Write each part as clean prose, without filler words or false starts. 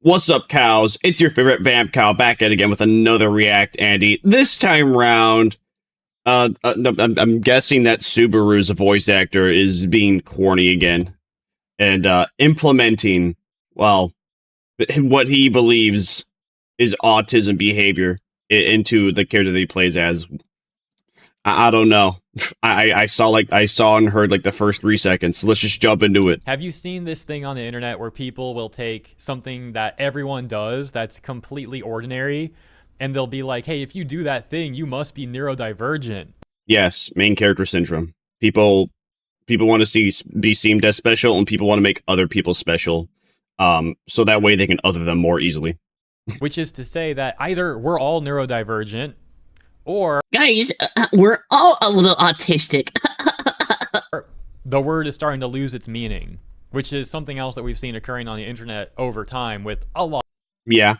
What's up, cows? It's your favorite vamp cow back at again with another React Andy. This time round, I'm guessing that Subaru's voice actor is being corny again and implementing, well, what he believes is autism behavior into the character that he plays as. I don't know. I saw and heard like the first 3 seconds. So let's just jump into it. Have you seen this thing on the internet where people will take something that everyone does that's completely ordinary, and they'll be like, hey, if you do that thing, you must be neurodivergent? Yes, main character syndrome. People want to be seen as special, and people want to make other people special, so that way they can other them more easily. Which is to say that either we're all neurodivergent, or guys, we're all a little autistic. the word is starting to lose its meaning, which is something else that we've seen occurring on the internet over time with a lot. Yeah.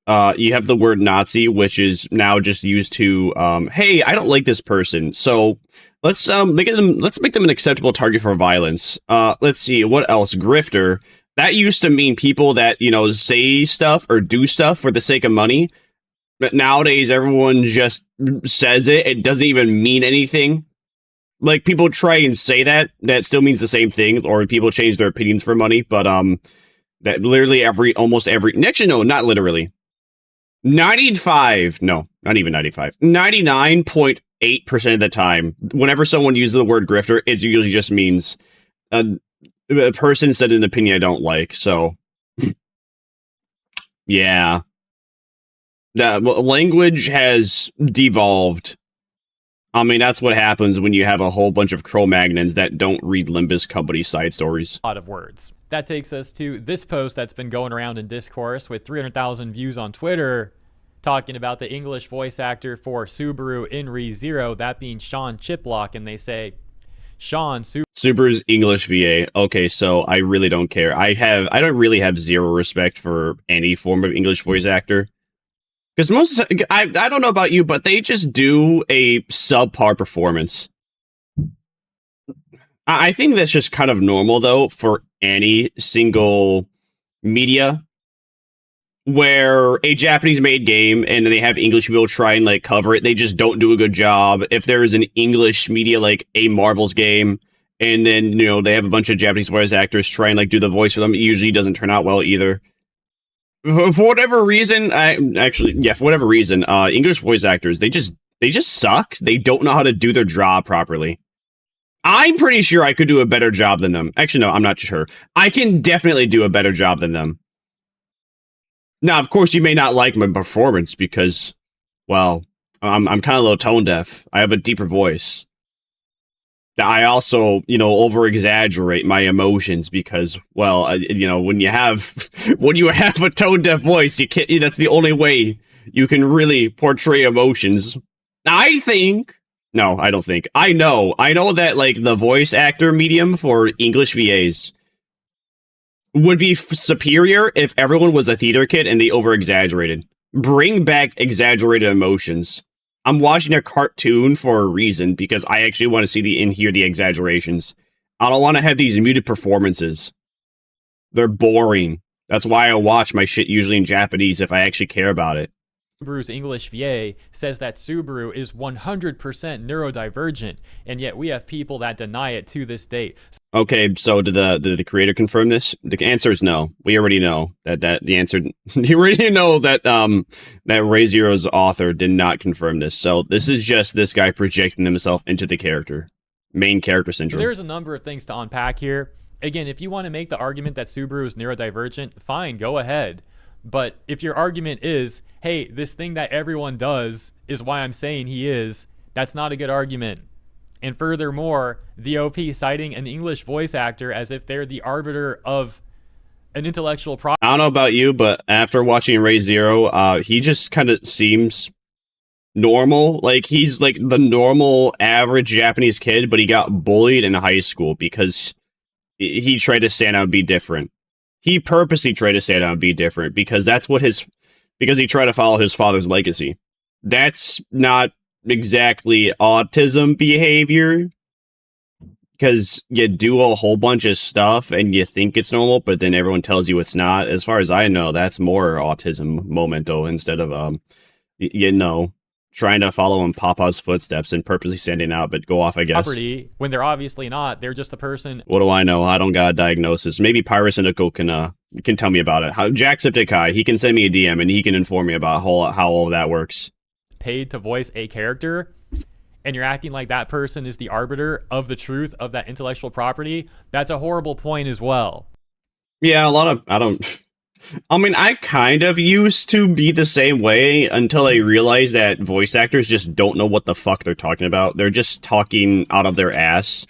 You have the word Nazi, which is now just used to, hey, I don't like this person, so let's make them an acceptable target for violence. Let's see, what else? Grifter. That used to mean people that, say stuff or do stuff for the sake of money. But nowadays, everyone just says it. It doesn't even mean anything. Like, people try and say that still means the same thing, or people change their opinions for money, but, that literally almost every, actually, no, not literally. 99.8% of the time, whenever someone uses the word grifter, it usually just means a person said an opinion I don't like, so. Yeah. The language has devolved. I mean, that's what happens when you have a whole bunch of Cro-Magnons that don't read Limbus Company side stories. A lot of words. That takes us to this post that's been going around in discourse with 300,000 views on Twitter, talking about the English voice actor for Subaru in ReZero, that being Sean Chiplock, and they say, Sean, Subaru's English VA. Okay, so I really don't care. I don't really have zero respect for any form of English voice actor. Because I don't know about you, but they just do a subpar performance. I think that's just kind of normal, though, for any single media where a Japanese-made game and they have English people try and like cover it. They just don't do a good job. If there is an English media like a Marvel's game, and then they have a bunch of Japanese voice actors try and like do the voice for them, it usually doesn't turn out well either. For whatever reason, English voice actors, they just suck. They don't know how to do their job properly. I'm pretty sure I could do a better job than them. Actually, no, I'm not sure. I can definitely do a better job than them. Now, of course, you may not like my performance because, well, I'm kind of a little tone deaf. I have a deeper voice. I also, over-exaggerate my emotions because, well, when you have a tone-deaf voice, you can't. That's the only way you can really portray emotions. I know that like the voice actor medium for English VAs would be superior if everyone was a theater kid and they over-exaggerated. Bring back exaggerated emotions. I'm watching a cartoon for a reason, because I actually want to see and hear the exaggerations. I don't want to have these muted performances. They're boring. That's why I watch my shit usually in Japanese if I actually care about it. Subaru's English VA says that Subaru is 100% neurodivergent, and yet we have people that deny it to this date. Okay, so did the creator confirm this? The answer is no. We already know that the answer. You already know that that ReZero's author did not confirm this. So this is just this guy projecting himself into the character, main character syndrome. There's a number of things to unpack here. Again, if you want to make the argument that Subaru is neurodivergent, fine, go ahead. But if your argument is, hey, this thing that everyone does is why I'm saying he is, that's not a good argument. And furthermore, the OP citing an English voice actor as if they're the arbiter of an intellectual process. I don't know about you, but after watching ReZero, he just kind of seems normal. Like, he's like the normal average Japanese kid, but he got bullied in high school because he tried to stand out and be different. He purposely tried to stand out and be different because because he tried to follow his father's legacy. That's not exactly autism behavior, because you do a whole bunch of stuff and you think it's normal, but then everyone tells you it's not. As far as I know, that's more autism momento instead of trying to follow in Papa's footsteps and purposely standing out, but go off, I guess. Property when they're obviously not. They're just a person. What do I know? I don't got a diagnosis. Maybe Pyrus Indico can tell me about it. Jacksepticeye, he can send me a DM and he can inform me about how all of that works. Paid to voice a character, and you're acting like that person is the arbiter of the truth of that intellectual property. That's a horrible point as well. Yeah, I kind of used to be the same way until I realized that voice actors just don't know what the fuck they're talking about. They're just talking out of their ass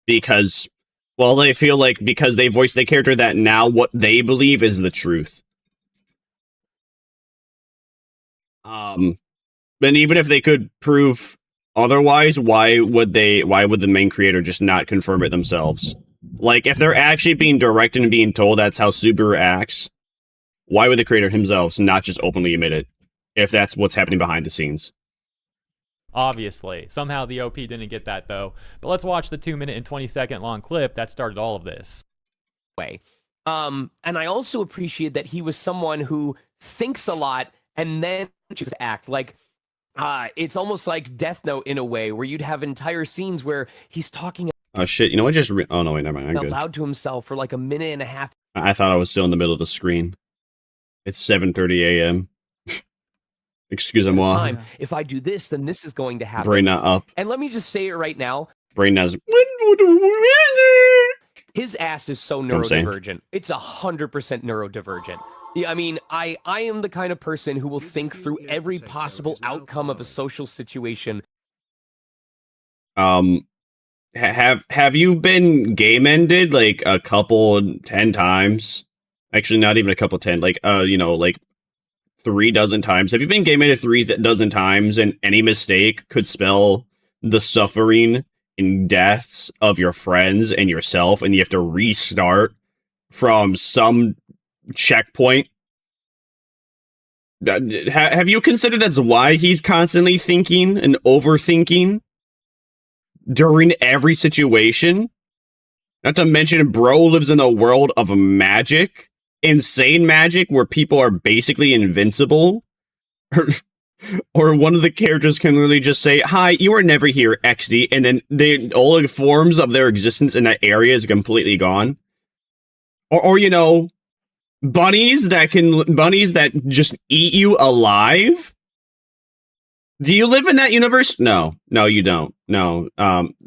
because, well, they feel like because they voice the character that now what they believe is the truth. And even if they could prove otherwise, why would the main creator just not confirm it themselves? Like, if they're actually being directed and being told that's how Subaru acts, why would the creator himself not just openly admit it if that's what's happening behind the scenes? Obviously. Somehow the OP didn't get that, though. But let's watch the 2-minute and 20-second long clip that started all of this. And I also appreciate that he was someone who thinks a lot and then just act. Like, it's almost like Death Note in a way, where you'd have entire scenes where he's talking Oh, shit. You know what? Oh, no, wait, never mind. I'm good. loud to himself for like a minute and a half. I thought I was still in the middle of the screen. It's 7:30 a.m. Excusez-moi. Time. If I do this, then this is going to happen. Brain not up. And let me just say it right now. Brain not. His ass is so neurodivergent. It's 100% neurodivergent. Yeah, I mean, I am the kind of person who will think through every possible outcome of a social situation. Have you been game ended like a couple 10 times? Actually, not even a couple 10. Like 3 dozen times. Have you been game ended 3 dozen times, and any mistake could spell the suffering and deaths of your friends and yourself, and you have to restart from some checkpoint? Have you considered that's why he's constantly thinking and overthinking during every situation? Not to mention, bro lives in a world of magic, insane magic, where people are basically invincible. Or one of the characters can literally just say, "Hi, you were never here, XD," and then all forms of their existence in that area is completely gone. Or bunnies that just eat you alive. Do you live in that universe? No, you don't. No,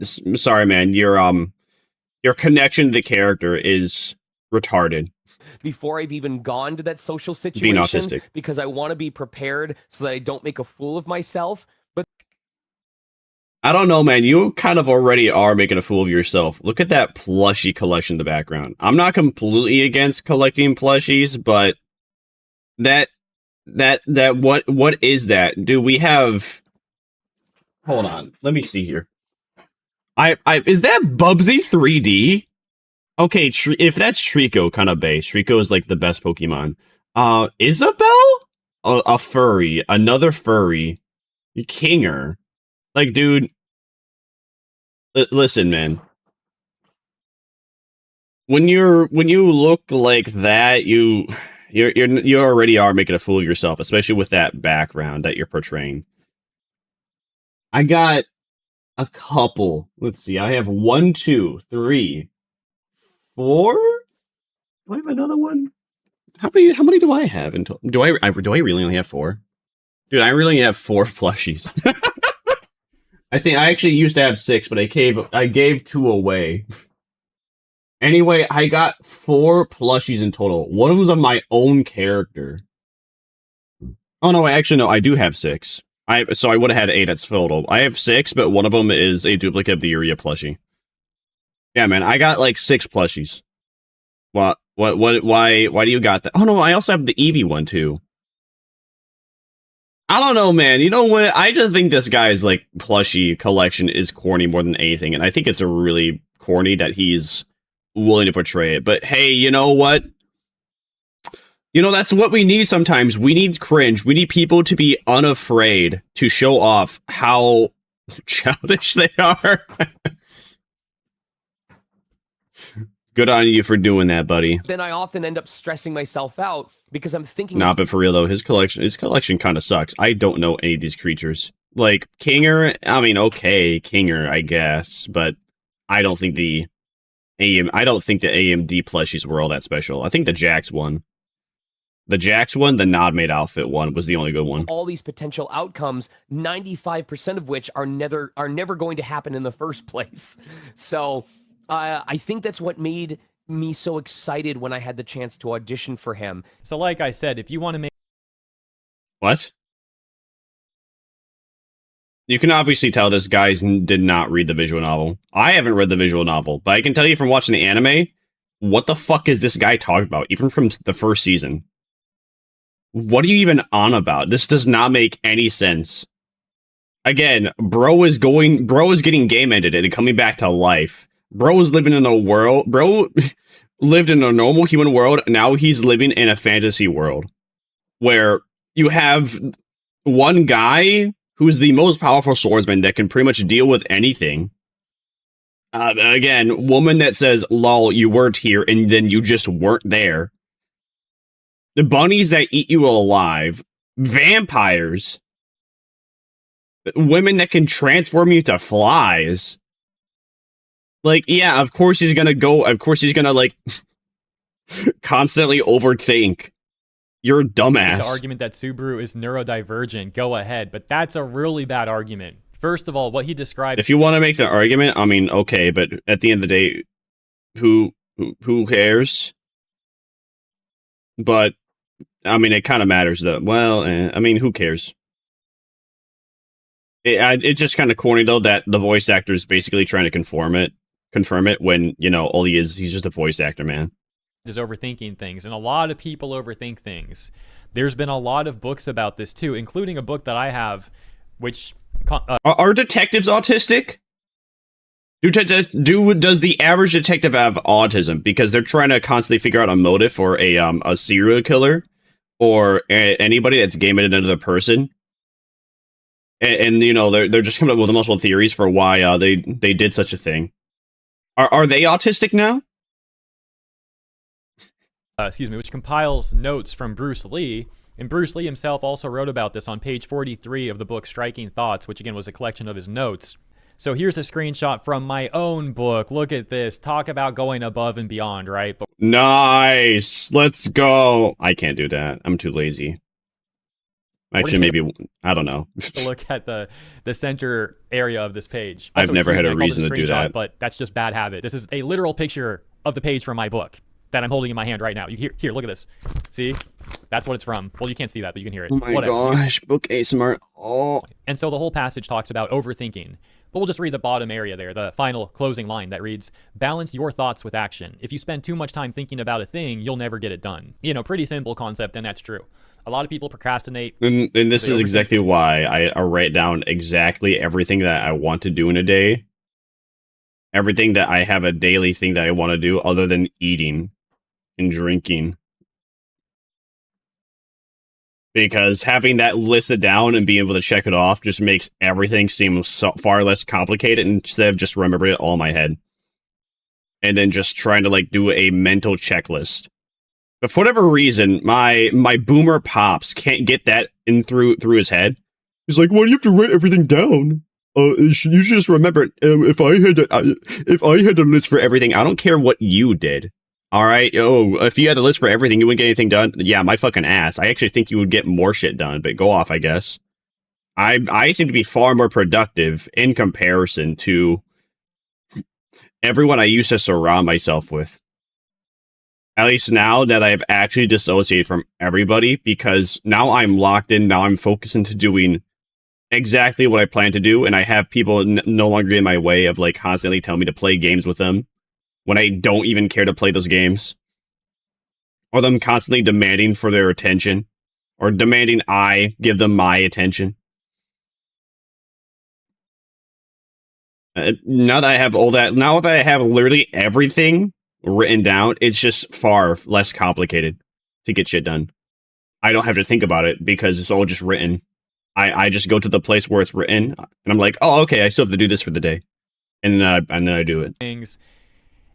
sorry, man. Your connection to the character is retarded. Before I've even gone to that social situation, being autistic, because I want to be prepared so that I don't make a fool of myself. But I don't know, man. You kind of already are making a fool of yourself. Look at that plushie collection in the background. I'm not completely against collecting plushies, but what is that? Do we have? Hold on, let me see here. Is that Bubsy 3D? Okay, if that's Shriko, kind of base. Shriko is like the best Pokemon. Isabelle? A furry. Another furry. Kinger. Like, dude. Listen, man. When you look like that, you already are making a fool of yourself, especially with that background that you're portraying. I got a couple. Let's see. I have 1, 2, 3, 4. Do I have another one? How many do I have until do I really only have 4? Dude, I really have 4 plushies. I think I actually used to have 6, but I gave 2 away. Anyway, I got 4 plushies in total. One of them was of my own character. Oh no, I do have 6. So I would have had 8 at total. I have 6, but one of them is a duplicate of the Uria plushie. Yeah, man, I got like 6 plushies. Why do you got that? Oh no, I also have the Eevee one too. I don't know, man. You know what? I just think this guy's like plushie collection is corny more than anything, and I think it's a really corny that he's willing to portray it. But hey, you know what? That's what we need sometimes. We need cringe. We need people to be unafraid to show off how childish they are. Good on you for doing that, buddy. Then I often end up stressing myself out because I'm thinking. Nah, but for real though, his collection kind of sucks. I don't know any of these creatures. Like Kinger, I mean, okay, Kinger, I guess, but I don't think the AMD plushies were all that special. I think the Jax one, the Nodmade outfit one was the only good one. All these potential outcomes, 95% of which are never going to happen in the first place. So I think that's what made me so excited when I had the chance to audition for him. So like I said, if you want to make... What? You can obviously tell this guy did not read the visual novel. I haven't read the visual novel, but I can tell you from watching the anime, what the fuck is this guy talking about? Even from the first season. What are you even on about? This does not make any sense. Again, bro is getting game ended and coming back to life. Bro is living in a world. Bro lived in a normal human world. Now he's living in a fantasy world where you have one guy who is the most powerful swordsman that can pretty much deal with anything. Again, woman that says, lol, you weren't here, and then you just weren't there. The bunnies that eat you alive. Vampires. Women that can transform you to flies. Like, yeah, of course he's gonna like, constantly overthink. You're a dumbass. The argument that Subaru is neurodivergent, go ahead, but that's a really bad argument. First of all, what he described... If you want to make the argument, I mean, okay, but at the end of the day, who cares? But, I mean, it kind of matters, though. Well, I mean, who cares? It's just kind of corny, though, that the voice actor is basically trying to confirm it when, you know, all he's just a voice actor, man. Is overthinking things, and a lot of people overthink things. There's been a lot of books about this too, including a book that I have, which are detectives autistic? Does the average detective have autism? Because they're trying to constantly figure out a motive for a serial killer or anybody that's gaming another person, and you know they're just coming up with multiple theories for why they did such a thing. Are they autistic now? Which compiles notes from Bruce Lee, and Bruce Lee himself also wrote about this on page 43 of the book Striking Thoughts, which again was a collection of his notes. So here's a screenshot from my own book. Look at this. Talk about going above and beyond, right? But nice. Let's go. I can't do that. I'm too lazy. Actually, maybe, I don't know. Look at the center area of this page. Also, I've never had a reason to do that. But that's just bad habit. This is a literal picture of the page from my book that I'm holding in my hand right now. You here, look at this. See? That's what it's from. Well, you can't see that, but you can hear it. Oh my gosh, book ASMR. Oh. And so the whole passage talks about overthinking. But we'll just read the bottom area there, the final closing line that reads, balance your thoughts with action. If you spend too much time thinking about a thing, you'll never get it done. You know, pretty simple concept, and that's true. A lot of people procrastinate. And this is exactly why I write down exactly everything that I want to do in a day. Everything that I have a daily thing that I want to do other than eating and drinking. Because having that listed down and being able to check it off just makes everything seem far less complicated instead of just remembering it all in my head. And then just trying to like do a mental checklist. But for whatever reason, my boomer pops can't get that in through his head. He's like, "Why do you have to write everything down? You should just remember it. If I had a list for everything, I don't care what you did. All right, if you had a list for everything, you wouldn't get anything done. Yeah, my fucking ass. I actually think you would get more shit done. But go off, I guess. I seem to be far more productive in comparison to everyone I used to surround myself with. At least now that I've actually dissociated from everybody, because now I'm locked in, now I'm focused into doing exactly what I plan to do, and I have people no longer in my way of like constantly telling me to play games with them when I don't even care to play those games. Or them constantly demanding for their attention, or demanding I give them my attention. Now that I have all that, now that I have literally everything written down, it's just far less complicated to get shit done. I don't have to think about it because it's all just written. I just go to the place where it's written, and I'm like, oh, okay, I still have to do this for the day, and then I do it. Things.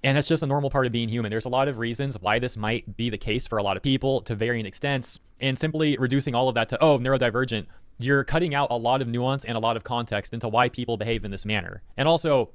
And that's just a normal part of being human. There's a lot of reasons why this might be the case for a lot of people to varying extents. And simply reducing all of that to, oh, neurodivergent, you're cutting out a lot of nuance and a lot of context into why people behave in this manner. And also,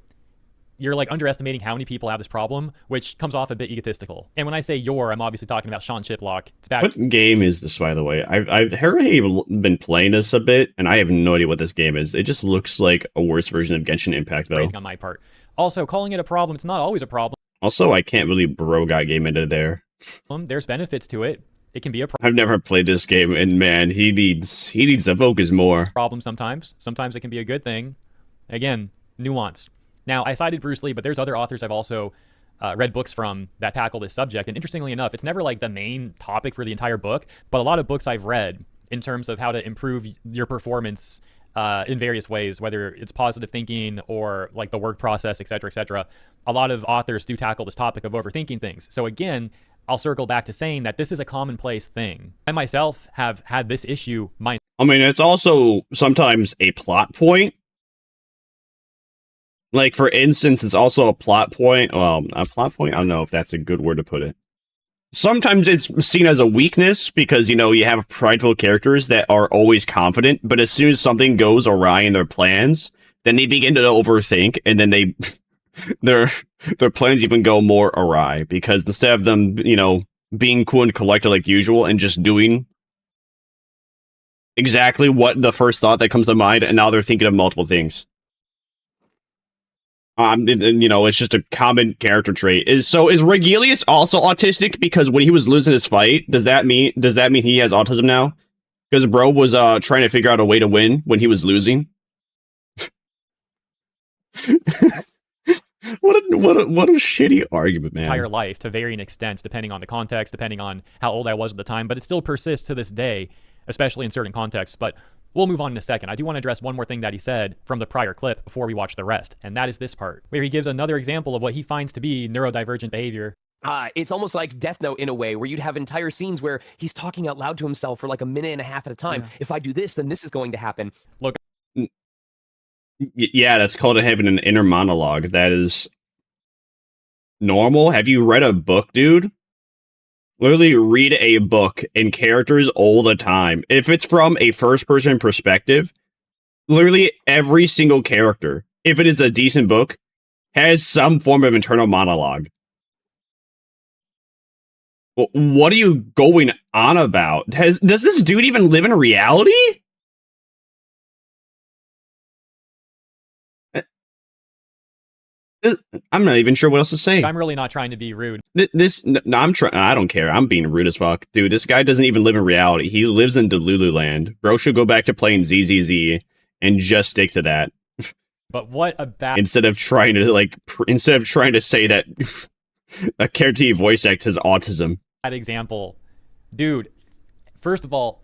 you're like underestimating how many people have this problem, which comes off a bit egotistical. And when I say you're, I'm obviously talking about Sean Chiplock. It's back. What game is this, by the way? I've been playing this a bit, and I have no idea what this game is. It just looks like a worse version of Genshin Impact, though. Phrasing on my part. Also, calling it a problem, it's not always a problem. Also, I can't really bro guy game into there. There's benefits to it. It can be a problem. I've never played this game, and man, he needs to focus more. Problem sometimes. Sometimes it can be a good thing. Again, nuance. Now, I cited Bruce Lee, but there's other authors I've also read books from that tackle this subject. And interestingly enough, it's never like the main topic for the entire book, but a lot of books I've read in terms of how to improve your performance in various ways, whether it's positive thinking or like the work process, et cetera, a lot of authors do tackle this topic of overthinking things. So again, I'll circle back to saying that this is a commonplace thing. I myself have had this issue. I mean, it's also sometimes a plot point. Like, for instance, it's also a plot point. Well, a plot point? I don't know if that's a good word to put it. Sometimes it's seen as a weakness because, you know, you have prideful characters that are always confident, but as soon as something goes awry in their plans, then they begin to overthink, and then their plans even go more awry because instead of them, you know, being cool and collected like usual and just doing exactly what the first thought that comes to mind, and now they're thinking of multiple things. You know, it's just a common character trait. Is Regilius also autistic? Because when he was losing his fight, does that mean he has autism now? Because bro was trying to figure out a way to win when he was losing. What a shitty argument, man. Entire life to varying extents, depending on the context, depending on how old I was at the time, but it still persists to this day, especially in certain contexts. But we'll move on in a second. I do want to address one more thing that he said from the prior clip before we watch the rest, and that is this part, where he gives another example of what he finds to be neurodivergent behavior. It's almost like Death Note in a way, where you'd have entire scenes where he's talking out loud to himself for like a minute and a half at a time. Yeah. If I do this, then this is going to happen. Look. Yeah, that's called having an inner monologue. That is normal. Have you read a book, dude? Literally read a book in characters all the time. If it's from a first-person perspective, literally every single character, if it is a decent book, has some form of internal monologue. What are you going on about? Does this dude even live in reality? I'm not even sure what else to say. I'm really not trying to be rude. I don't care. I'm being rude as fuck. Dude, this guy doesn't even live in reality. He lives in Delulu land. Bro should go back to playing ZZZ and just stick to that. But what about... Instead of trying to say that a character he voice act has autism. That example. Dude, first of all,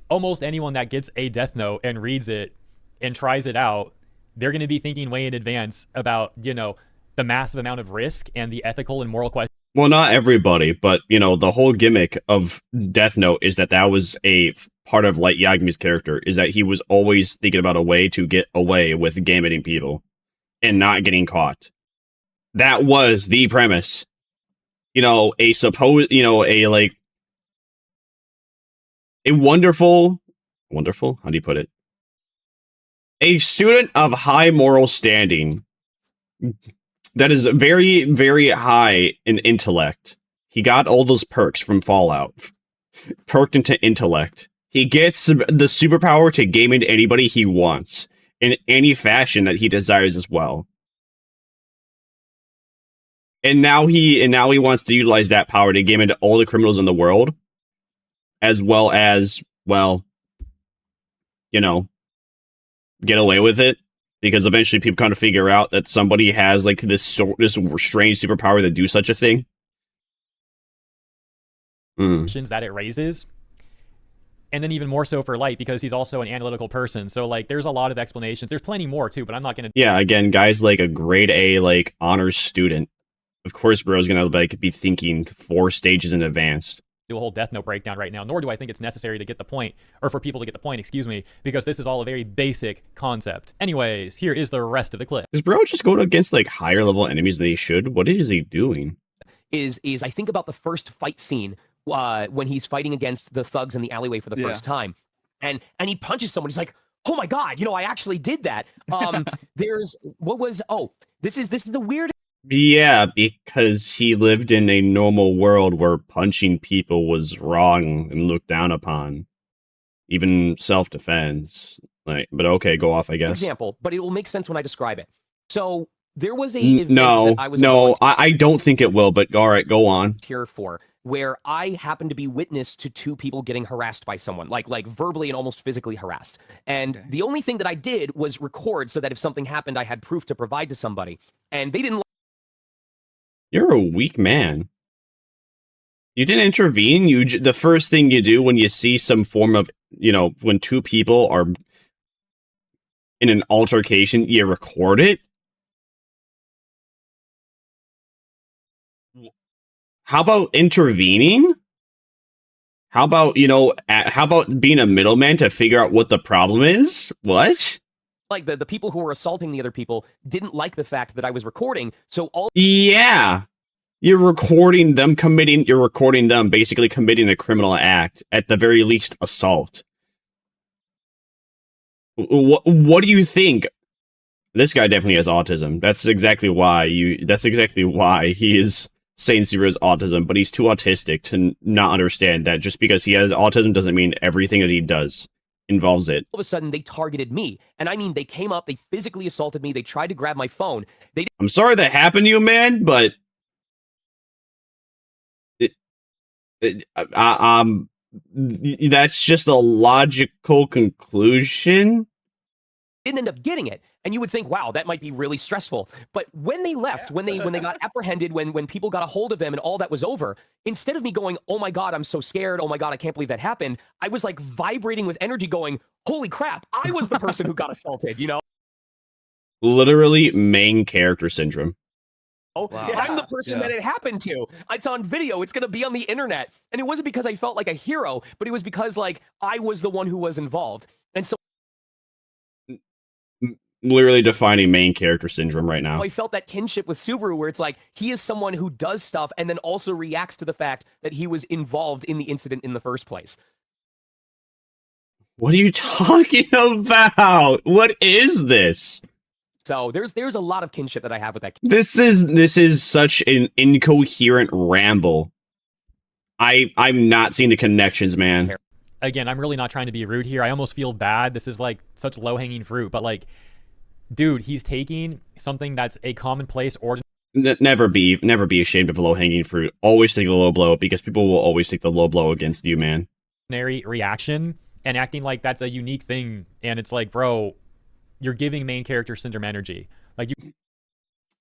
almost anyone that gets a Death Note and reads it and tries it out, they're going to be thinking way in advance about, you know, the massive amount of risk and the ethical and moral questions. Well, not everybody, but, you know, the whole gimmick of Death Note is that was a part of Light Yagumi's character, is that he was always thinking about a way to get away with gammating people and not getting caught. That was the premise. You know, a wonderful, how do you put it? A student of high moral standing that is very, very high in intellect. He got all those perks from Fallout. Perked into intellect. He gets the superpower to game into anybody he wants in any fashion that he desires as well. And now he wants to utilize that power to game into all the criminals in the world, as well as, well, you know, get away with it, because eventually people kind of figure out that somebody has like this strange superpower to do such a thing. That it raises, and then even more so for Light, because he's also an analytical person. So like, there's a lot of explanations. There's plenty more too, but I'm not gonna. Yeah, again, guys, like a grade A like honors student. Of course, bro's gonna like be thinking 4 stages in advance. do a whole Death Note breakdown right now, nor do I think it's necessary to get the point, or for people to get the point, excuse me, because this is all a very basic concept. Anyways, here is the rest of the clip. Does bro just go against like higher level enemies than he should? What is he doing? Is I think about the first fight scene when he's fighting against the thugs in the alleyway for the first time, and he punches someone. He's like, "Oh my god, you know, I actually did that." This is the weird. Yeah, because he lived in a normal world where punching people was wrong and looked down upon, even self-defense. Like, but okay, go off, I guess. Example, but it will make sense when I describe it. So there was a I don't think it will. But all right, go on. Here for where I happened to be witness to two people getting harassed by someone, like verbally and almost physically harassed. And the only thing that I did was record so that if something happened, I had proof to provide to somebody. And they didn't. You're a weak man. You didn't intervene. The first thing you do when you see some form of, when two people are in an altercation, you record it. How about intervening? How about, how about being a middleman to figure out what the problem is? What? Like the people who were assaulting the other people didn't like the fact that I was recording. So all. Yeah. You're recording them basically committing a criminal act, at the very least assault. What do you think? This guy definitely has autism. That's exactly why he is saying Subaru has autism, but he's too autistic to not understand that just because he has autism doesn't mean everything that he does involves it. All of a sudden, they targeted me. And I mean, they came up, they physically assaulted me, they tried to grab my phone. I'm sorry that happened to you, man, but that's just a logical conclusion. Didn't end up getting it, and you would think, wow, that might be really stressful. But when they left, when they got apprehended, when people got a hold of them and all that was over, instead of me going, oh my god, I'm so scared, oh my god, I can't believe that happened, I was like vibrating with energy going, holy crap, I was the person who got assaulted, Literally main character syndrome. Wow. I'm the person that it happened to. It's on video. It's going to be on the internet. And it wasn't because I felt like a hero, but it was because like I was the one who was involved. And so literally defining main character syndrome right now. I felt that kinship with Subaru where it's like he is someone who does stuff and then also reacts to the fact that he was involved in the incident in the first place. What are you talking about? What is this? So there's a lot of kinship that I have with that. This is such an incoherent ramble. I'm not seeing the connections, man. Again, I'm really not trying to be rude here. I almost feel bad. This is like such low-hanging fruit, but like, dude, he's taking something that's a commonplace ordinary. Never be ashamed of low-hanging fruit. Always take the low blow, because people will always take the low blow against you, man. Reaction and acting like that's a unique thing, and it's like, bro, you're giving main character syndrome energy. Like, you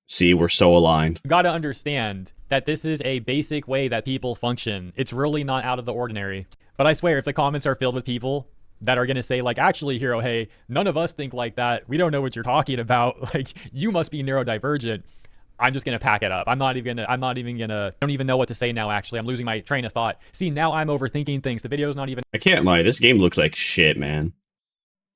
see, we're so aligned. You gotta understand that this is a basic way that people function. It's really not out of the ordinary. But I swear, if the comments are filled with people that are gonna say like, actually, Hero, hey, none of us think like that. We don't know what you're talking about. Like, you must be neurodivergent. I'm just gonna pack it up. I don't even know what to say now, actually. I'm losing my train of thought. See, now I'm overthinking things. The video's not even. I can't lie, this game looks like shit, man.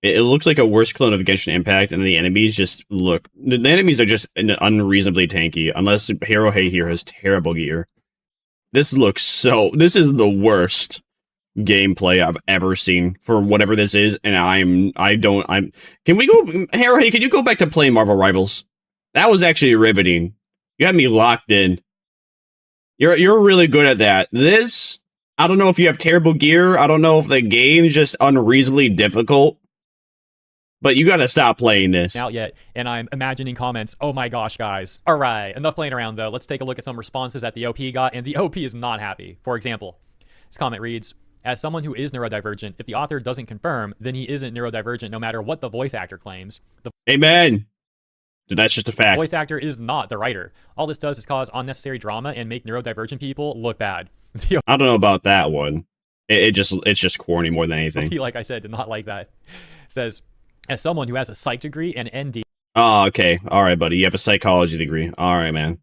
It looks like a worse clone of Genshin Impact, and the enemies just look. The enemies are just unreasonably tanky, unless Hero Hey here has terrible gear. This looks so. This is the worst gameplay I've ever seen for whatever this is, and Can we go, Hero Hey? Can you go back to playing Marvel Rivals? That was actually riveting. You got me locked in. You're really good at that. This, I don't know if you have terrible gear. I don't know if the game's just unreasonably difficult. But you gotta stop playing this. Out yet, and I'm imagining comments. Oh my gosh, guys. All right, enough playing around though. Let's take a look at some responses that the OP got, and the OP is not happy. For example, this comment reads, as someone who is neurodivergent, if the author doesn't confirm, then he isn't neurodivergent no matter what the voice actor claims. Amen. That's just a fact. The voice actor is not the writer. All this does is cause unnecessary drama and make neurodivergent people look bad. I don't know about that one. It's just corny more than anything. Like I said, did not like that. It says, as someone who has a psych degree and ND. Oh, okay. All right, buddy. You have a psychology degree. All right, man.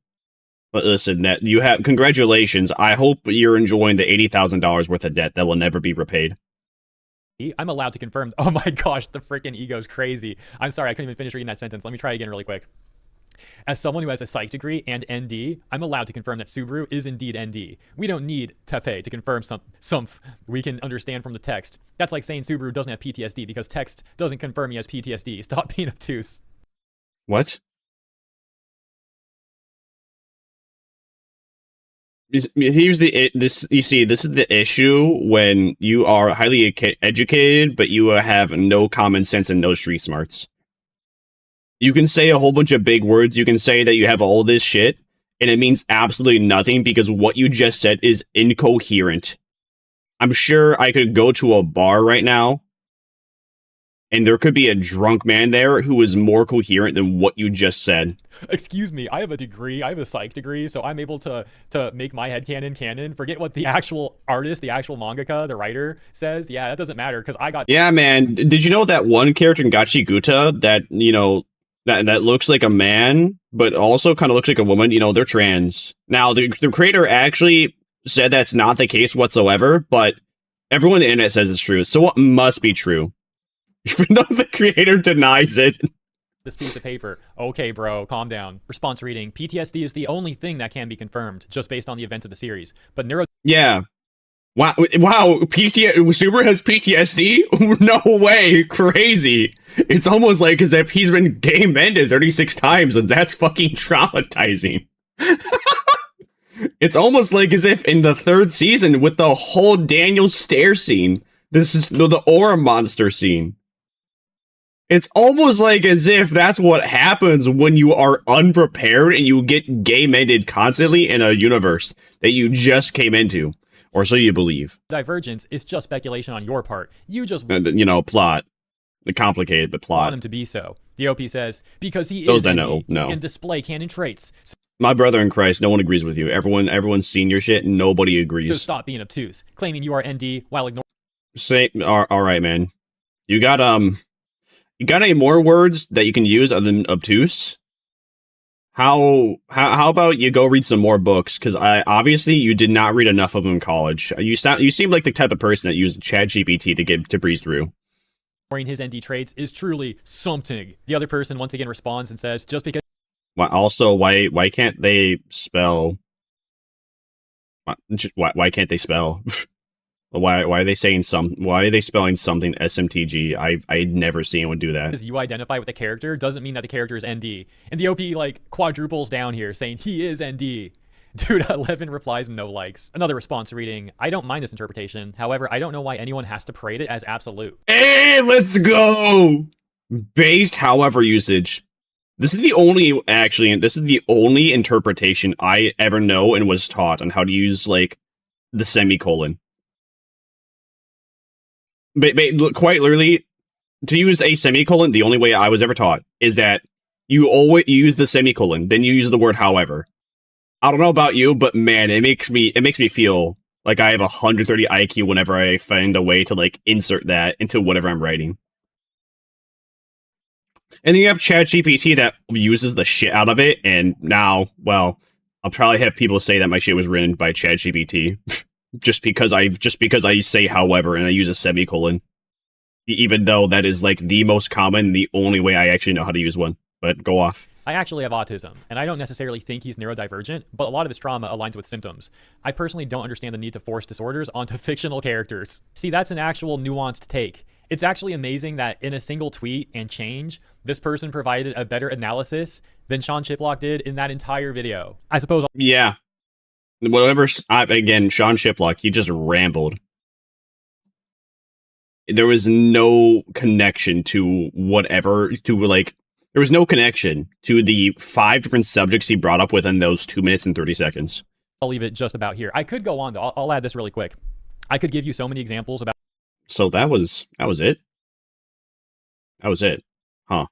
But listen, that you have congratulations. I hope you're enjoying the $80,000 worth of debt that will never be repaid. I'm allowed to confirm. Oh my gosh, the freaking ego's crazy. I'm sorry, I couldn't even finish reading that sentence. Let me try again really quick. As someone who has a psych degree and ND, I'm allowed to confirm that Subaru is indeed ND. We don't need Tepe to confirm some we can understand from the text. That's like saying Subaru doesn't have PTSD because text doesn't confirm he has PTSD. Stop being obtuse. What? Here's this. You see, this is the issue when you are highly educated, but you have no common sense and no street smarts. You can say a whole bunch of big words. You can say that you have all this shit, and it means absolutely nothing because what you just said is incoherent. I'm sure I could go to a bar right now, and there could be a drunk man there who is more coherent than what you just said. Excuse me, I have a degree, I have a psych degree, so I'm able to make my headcanon canon. Forget what the actual artist, the actual mangaka, the writer says. Yeah, that doesn't matter, because I got... Yeah, man. Did you know that one character in Gachi Guta that, you know, that looks like a man, but also kind of looks like a woman? You know, they're trans. Now, the creator actually said that's not the case whatsoever, but everyone on the internet says it's true, so it must be true. Even though the creator denies it. This piece of paper. Okay, bro, calm down. Response reading. PTSD is the only thing that can be confirmed, just based on the events of the series. But Yeah. Wow, Subaru has PTSD? No way, crazy. It's almost like as if he's been game-ended 36 times, and that's fucking traumatizing. It's almost like as if in the 3rd season, with the whole Daniel stare scene, this is the aura monster scene. It's almost like as if that's what happens when you are unprepared and you get game-ended constantly in a universe that you just came into. Or so you believe. Divergence is just speculation on your part. You just you know, plot. The complicated, but plot. Want him to be so. The OP says, because he Those is that ND know. and display canon traits. My brother in Christ, no one agrees with you. Everyone's seen your shit and nobody agrees. So stop being obtuse, claiming you are ND while ignoring... All right, man. You got any more words that you can use other than obtuse? How about you go read some more books? Because obviously you did not read enough of them in college. You seem like the type of person that used ChatGPT to breeze through. His ND traits is truly something. The other person once again responds and says, just because... Why can't they spell? Why can't they spell? Why are they saying why are they spelling something SMTG? I'd never seen anyone do that. As you identify with the character doesn't mean that the character is ND. And the OP like quadruples down here saying he is ND. Dude, 11 replies and no likes. Another response reading, I don't mind this interpretation. However, I don't know why anyone has to parade it as absolute. Hey, let's go! Based however usage. This is the only interpretation I ever know and was taught on how to use, like, the semicolon. But quite literally, to use a semicolon, the only way I was ever taught is that you always use the semicolon, then you use the word however. I don't know about you, but man, it makes me feel like I have 130 IQ whenever I find a way to like insert that into whatever I'm writing. And then you have ChatGPT that uses the shit out of it, and now, well, I'll probably have people say that my shit was written by ChatGPT just because I say however and I use a semicolon, even though that is like the most common, the only way I actually know how to use one. But go off. I actually have autism, and I don't necessarily think he's neurodivergent, but a lot of his trauma aligns with symptoms. I personally don't understand the need to force disorders onto fictional characters. See, that's an actual nuanced take. It's actually amazing that in a single tweet and change, this person provided a better analysis than Sean Chiplock did in that entire video. I suppose... Yeah. Whatever, again, Sean Chiplock, he just rambled. There was no connection to whatever, to like... There was no connection to the 5 different subjects he brought up within those 2 minutes and 30 seconds. I'll leave it just about here. I could go on, though. I'll add this really quick. I could give you so many examples about... So that was it? That was it. Huh.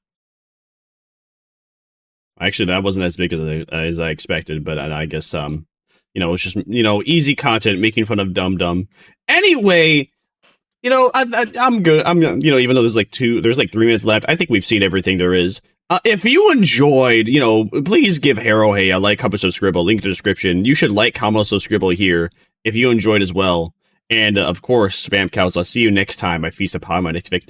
Actually, that wasn't as big as I expected, but I guess, you know, it's just, you know, easy content, making fun of dumb. Anyway... You know, I'm good. You know, even though there's like 3 minutes left, I think we've seen everything there is. If you enjoyed, please give Harrowhay a like, comment, subscribe, link in the description. You should like, comment, subscribe here if you enjoyed as well. And of course, Vamp Cows, I'll see you next time. I feast upon my next victim.